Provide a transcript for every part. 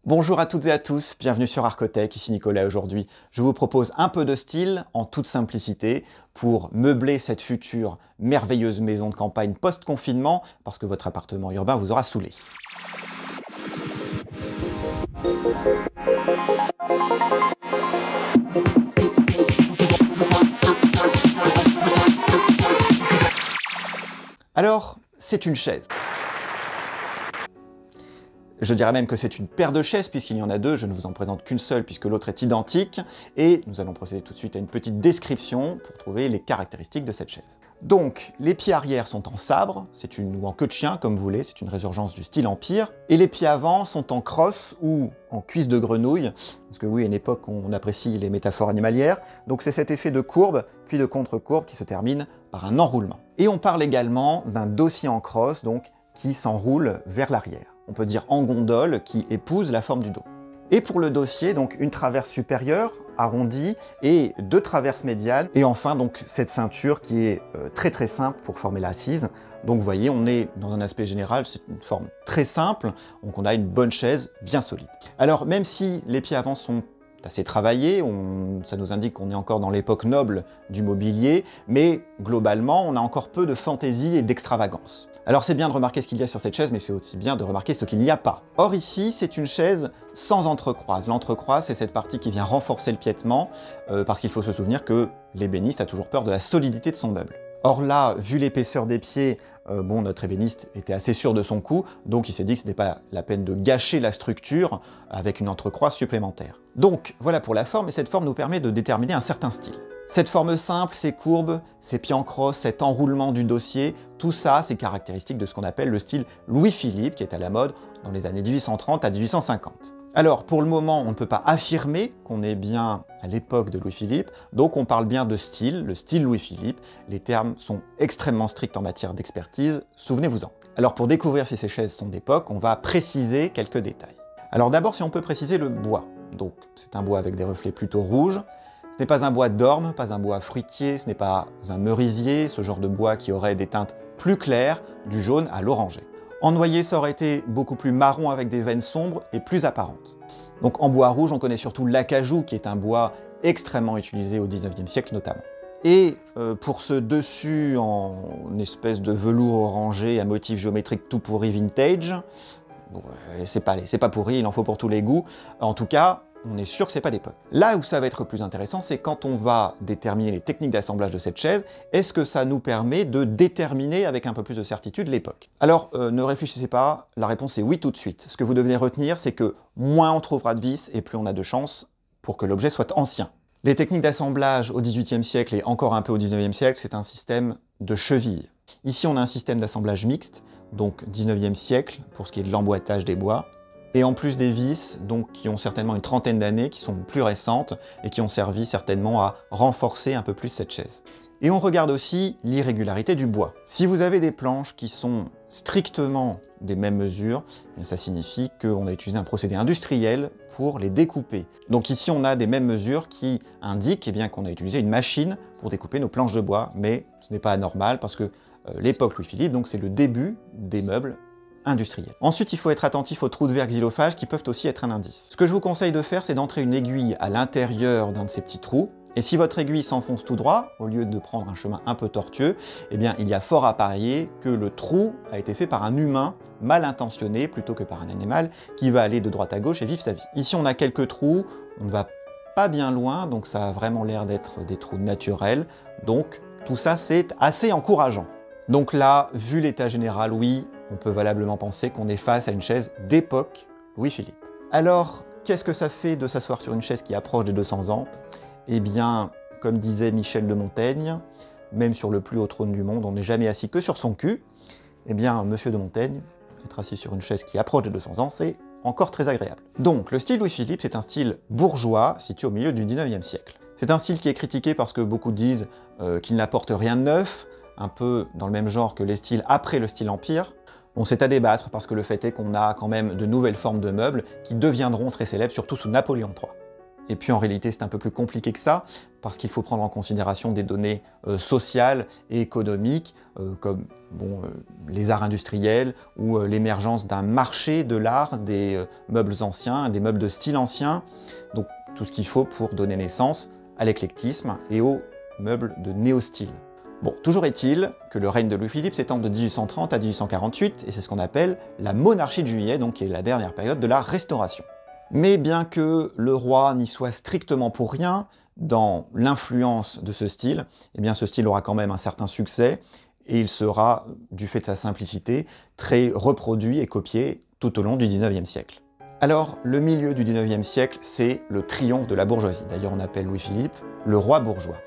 Bonjour à toutes et à tous, bienvenue sur Arcotech, ici Nicolas. Aujourd'hui, je vous propose un peu de style en toute simplicité pour meubler cette future merveilleuse maison de campagne post-confinement parce que votre appartement urbain vous aura saoulé. Alors, c'est une chaise. Je dirais même que c'est une paire de chaises puisqu'il y en a deux, je ne vous en présente qu'une seule puisque l'autre est identique, et nous allons procéder tout de suite à une petite description pour trouver les caractéristiques de cette chaise. Donc, les pieds arrière sont en sabre, ou en queue de chien comme vous voulez, c'est une résurgence du style empire, et les pieds avant sont en crosse ou en cuisse de grenouille, parce que oui, à une époque on apprécie les métaphores animalières, donc c'est cet effet de courbe puis de contre-courbe qui se termine par un enroulement. Et on parle également d'un dossier en crosse, donc qui s'enroule vers l'arrière. On peut dire en gondole, qui épouse la forme du dos. Et pour le dossier, donc une traverse supérieure, arrondie, et deux traverses médiales, et enfin donc cette ceinture qui est très simple pour former l'assise. Donc vous voyez, on est dans un aspect général, c'est une forme très simple, donc on a une bonne chaise bien solide. Alors même si les pieds avant sont assez travaillés, ça nous indique qu'on est encore dans l'époque noble du mobilier, mais globalement on a encore peu de fantaisie et d'extravagance. Alors c'est bien de remarquer ce qu'il y a sur cette chaise, mais c'est aussi bien de remarquer ce qu'il n'y a pas. Or ici, c'est une chaise sans entrecroise. L'entrecroise, c'est cette partie qui vient renforcer le piétement, parce qu'il faut se souvenir que l'ébéniste a toujours peur de la solidité de son meuble. Or là, vu l'épaisseur des pieds, notre ébéniste était assez sûr de son coup, donc il s'est dit que ce n'est pas la peine de gâcher la structure avec une entrecroise supplémentaire. Donc voilà pour la forme, et cette forme nous permet de déterminer un certain style. Cette forme simple, ces courbes, ces pieds en crosse, cet enroulement du dossier, tout ça, c'est caractéristique de ce qu'on appelle le style Louis-Philippe, qui est à la mode dans les années 1830 à 1850. Alors, pour le moment, on ne peut pas affirmer qu'on est bien à l'époque de Louis-Philippe, donc on parle bien de style, le style Louis-Philippe. Les termes sont extrêmement stricts en matière d'expertise, souvenez-vous-en. Alors, pour découvrir si ces chaises sont d'époque, on va préciser quelques détails. Alors d'abord, si on peut préciser le bois. Donc, c'est un bois avec des reflets plutôt rouges. Ce n'est pas un bois d'orme, pas un bois fruitier, ce n'est pas un merisier, ce genre de bois qui aurait des teintes plus claires, du jaune à l'orangé. En noyer, ça aurait été beaucoup plus marron avec des veines sombres et plus apparentes. Donc en bois rouge, on connaît surtout l'acajou, qui est un bois extrêmement utilisé au 19e siècle notamment. Et pour ce dessus en espèce de velours orangé à motif géométrique tout pourri vintage, bon, c'est pas pourri, il en faut pour tous les goûts. En tout cas, on est sûr que c'est pas d'époque. Là où ça va être plus intéressant, c'est quand on va déterminer les techniques d'assemblage de cette chaise, est-ce que ça nous permet de déterminer avec un peu plus de certitude l'époque? Alors, ne réfléchissez pas, la réponse est oui tout de suite. Ce que vous devez retenir, c'est que moins on trouvera de vis et plus on a de chances pour que l'objet soit ancien. Les techniques d'assemblage au XVIIIe siècle et encore un peu au XIXe siècle, c'est un système de cheville. Ici, on a un système d'assemblage mixte, donc XIXe siècle, pour ce qui est de l'emboîtage des bois. Et en plus des vis, donc, qui ont certainement une trentaine d'années, qui sont plus récentes et qui ont servi certainement à renforcer un peu plus cette chaise. Et on regarde aussi l'irrégularité du bois. Si vous avez des planches qui sont strictement des mêmes mesures, ça signifie qu'on a utilisé un procédé industriel pour les découper. Donc ici on a des mêmes mesures qui indiquent qu'on a utilisé une machine pour découper nos planches de bois, mais ce n'est pas anormal parce que l'époque Louis-Philippe, donc c'est le début des meubles industriel. Ensuite, il faut être attentif aux trous de verre xylophages qui peuvent aussi être un indice. Ce que je vous conseille de faire, c'est d'entrer une aiguille à l'intérieur d'un de ces petits trous, et si votre aiguille s'enfonce tout droit, au lieu de prendre un chemin un peu tortueux, il y a fort à parier que le trou a été fait par un humain mal intentionné plutôt que par un animal qui va aller de droite à gauche et vivre sa vie. Ici, on a quelques trous, on ne va pas bien loin, donc ça a vraiment l'air d'être des trous naturels, donc tout ça, c'est assez encourageant. Donc là, vu l'état général, oui, on peut valablement penser qu'on est face à une chaise d'époque Louis-Philippe. Alors, qu'est-ce que ça fait de s'asseoir sur une chaise qui approche des 200 ans? Eh bien, comme disait Michel de Montaigne, même sur le plus haut trône du monde, on n'est jamais assis que sur son cul. Eh bien, monsieur de Montaigne, être assis sur une chaise qui approche des 200 ans, c'est encore très agréable. Donc, le style Louis-Philippe, c'est un style bourgeois situé au milieu du 19e siècle. C'est un style qui est critiqué parce que beaucoup disent qu'il n'apporte rien de neuf, un peu dans le même genre que les styles après le style Empire. Bon, c'est à débattre parce que le fait est qu'on a quand même de nouvelles formes de meubles qui deviendront très célèbres, surtout sous Napoléon III. Et puis en réalité, c'est un peu plus compliqué que ça, parce qu'il faut prendre en considération des données sociales et économiques, comme les arts industriels ou l'émergence d'un marché de l'art, des meubles anciens, des meubles de style ancien, donc tout ce qu'il faut pour donner naissance à l'éclectisme et aux meubles de néo-style. Bon, toujours est-il que le règne de Louis-Philippe s'étend de 1830 à 1848, et c'est ce qu'on appelle la monarchie de Juillet, donc qui est la dernière période de la Restauration. Mais bien que le roi n'y soit strictement pour rien dans l'influence de ce style, eh bien ce style aura quand même un certain succès, et il sera, du fait de sa simplicité, très reproduit et copié tout au long du XIXe siècle. Alors, le milieu du XIXe siècle, c'est le triomphe de la bourgeoisie. D'ailleurs, on appelle Louis-Philippe le roi bourgeois.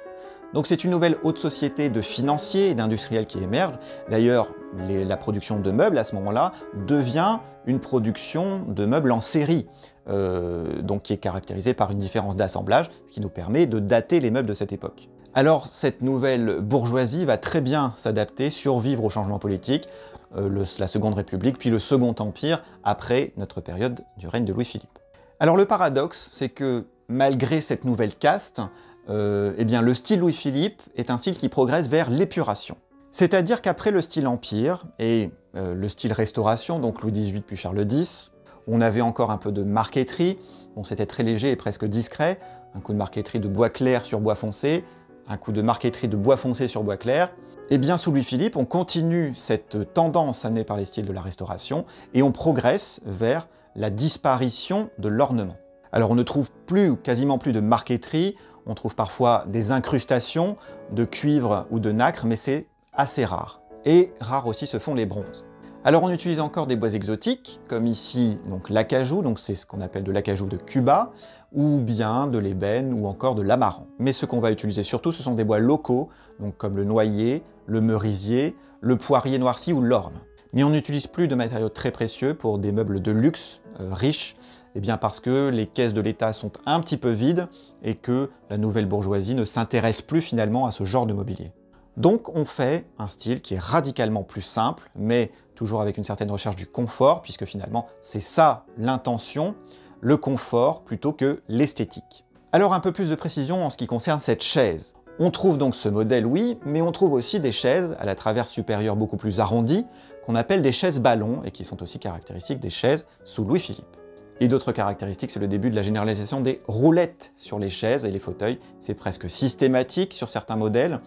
Donc c'est une nouvelle haute société de financiers et d'industriels qui émerge. D'ailleurs, la production de meubles, à ce moment-là, devient une production de meubles en série, donc qui est caractérisée par une différence d'assemblage, ce qui nous permet de dater les meubles de cette époque. Alors, cette nouvelle bourgeoisie va très bien s'adapter, survivre au changement politique, la Seconde République, puis le Second Empire, après notre période du règne de Louis-Philippe. Alors le paradoxe, c'est que malgré cette nouvelle caste, eh bien, le style Louis-Philippe est un style qui progresse vers l'épuration. C'est-à-dire qu'après le style Empire et le style Restauration, donc Louis XVIII puis Charles X, on avait encore un peu de marqueterie, bon, c'était très léger et presque discret, un coup de marqueterie de bois clair sur bois foncé, un coup de marqueterie de bois foncé sur bois clair. Et bien sous Louis-Philippe, on continue cette tendance amenée par les styles de la Restauration et on progresse vers la disparition de l'ornement. Alors on ne trouve plus, quasiment plus de marqueterie, on trouve parfois des incrustations de cuivre ou de nacre, mais c'est assez rare. Et rares aussi se font les bronzes. Alors on utilise encore des bois exotiques, comme ici donc l'acajou, donc c'est ce qu'on appelle de l'acajou de Cuba, ou bien de l'ébène ou encore de l'amaran. Mais ce qu'on va utiliser surtout, ce sont des bois locaux, donc comme le noyer, le merisier, le poirier noirci ou l'orme. Mais on n'utilise plus de matériaux très précieux pour des meubles de luxe, riches, eh bien parce que les caisses de l'État sont un petit peu vides et que la nouvelle bourgeoisie ne s'intéresse plus finalement à ce genre de mobilier. Donc on fait un style qui est radicalement plus simple, mais toujours avec une certaine recherche du confort, puisque finalement c'est ça l'intention, le confort plutôt que l'esthétique. Alors un peu plus de précision en ce qui concerne cette chaise. On trouve donc ce modèle, oui, mais on trouve aussi des chaises à la traverse supérieure beaucoup plus arrondie, qu'on appelle des chaises ballons, et qui sont aussi caractéristiques des chaises sous Louis-Philippe. Et d'autres caractéristiques, c'est le début de la généralisation des roulettes sur les chaises et les fauteuils. C'est presque systématique sur certains modèles.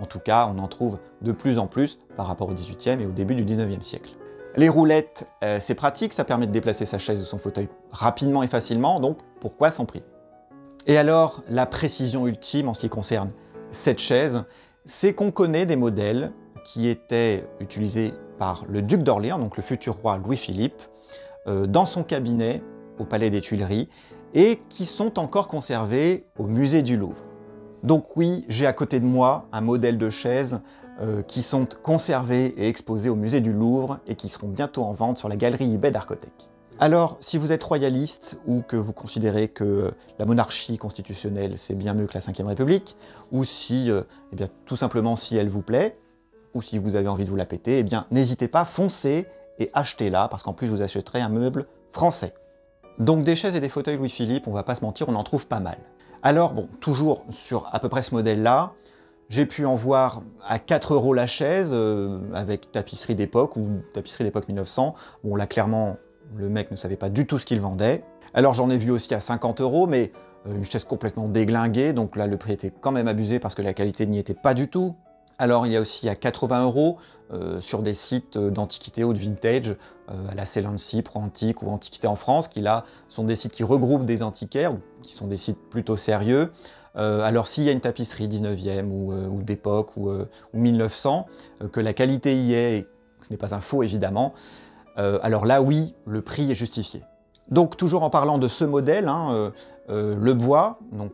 En tout cas, on en trouve de plus en plus par rapport au XVIIIe et au début du XIXe siècle. Les roulettes, c'est pratique, ça permet de déplacer sa chaise ou son fauteuil rapidement et facilement, donc pourquoi s'en priver? Et alors, la précision ultime en ce qui concerne cette chaise, c'est qu'on connaît des modèles qui étaient utilisés par le duc d'Orléans, donc le futur roi Louis-Philippe, dans son cabinet au Palais des Tuileries, et qui sont encore conservés au musée du Louvre. Donc oui, j'ai à côté de moi un modèle de chaise qui sont conservés et exposés au musée du Louvre et qui seront bientôt en vente sur la galerie eBay d'Arcotech. Alors, si vous êtes royaliste ou que vous considérez que la monarchie constitutionnelle c'est bien mieux que la Ve République, ou si, eh bien, tout simplement si elle vous plaît, ou si vous avez envie de vous la péter, eh bien, n'hésitez pas, foncez et achetez-la, parce qu'en plus vous achèterez un meuble français. Donc des chaises et des fauteuils Louis-Philippe, on va pas se mentir, on en trouve pas mal. Alors bon, toujours sur à peu près ce modèle-là, j'ai pu en voir à 4 € la chaise, avec tapisserie d'époque ou tapisserie d'époque 1900. Bon là clairement, le mec ne savait pas du tout ce qu'il vendait. Alors j'en ai vu aussi à 50 €, mais une chaise complètement déglinguée, donc là le prix était quand même abusé parce que la qualité n'y était pas du tout. Alors il y a aussi à 80 € sur des sites d'antiquité ou de vintage, à la Celency, ProAntique ou Antiquité en France, qui là sont des sites qui regroupent des antiquaires, qui sont des sites plutôt sérieux. Alors s'il y a une tapisserie 19e ou d'époque ou 1900, que la qualité y est, et ce n'est pas un faux évidemment, alors là oui, le prix est justifié. Donc toujours en parlant de ce modèle, hein, le bois, donc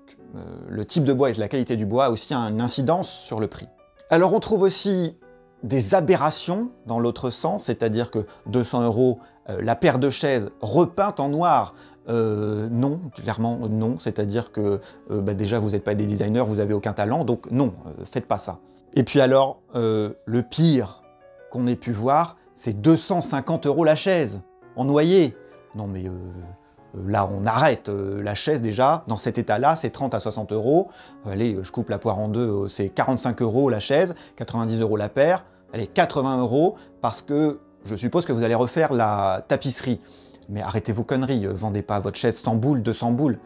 le type de bois et la qualité du bois a aussi une incidence sur le prix. Alors on trouve aussi des aberrations dans l'autre sens, c'est-à-dire que 200 € la paire de chaises repeinte en noir, non, clairement non, c'est-à-dire que déjà vous n'êtes pas des designers, vous n'avez aucun talent, donc non, faites pas ça. Et puis alors, le pire qu'on ait pu voir, c'est 250 € la chaise, en noyer. Non mais Là, on arrête. La chaise, déjà, dans cet état-là, c'est 30 à 60 euros. Allez, je coupe la poire en deux, c'est 45 euros la chaise, 90 euros la paire. Allez, 80 euros, parce que je suppose que vous allez refaire la tapisserie. Mais arrêtez vos conneries, vendez pas votre chaise 100 boules, 200 boules.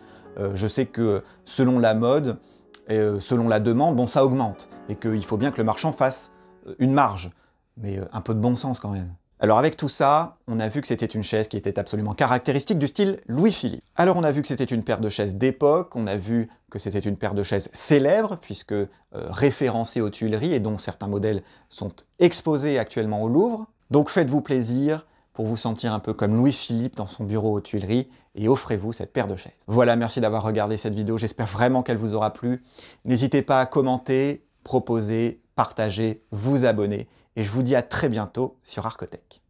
Je sais que selon la mode, et selon la demande, bon, ça augmente. Et qu'il faut bien que le marchand fasse une marge. Mais un peu de bon sens quand même. Alors avec tout ça, on a vu que c'était une chaise qui était absolument caractéristique du style Louis-Philippe. Alors on a vu que c'était une paire de chaises d'époque, on a vu que c'était une paire de chaises célèbres, puisque référencées aux Tuileries et dont certains modèles sont exposés actuellement au Louvre. Donc faites-vous plaisir pour vous sentir un peu comme Louis-Philippe dans son bureau aux Tuileries et offrez-vous cette paire de chaises. Voilà, merci d'avoir regardé cette vidéo, j'espère vraiment qu'elle vous aura plu. N'hésitez pas à commenter, proposer, partager, vous abonner. Et je vous dis à très bientôt sur Arcotech.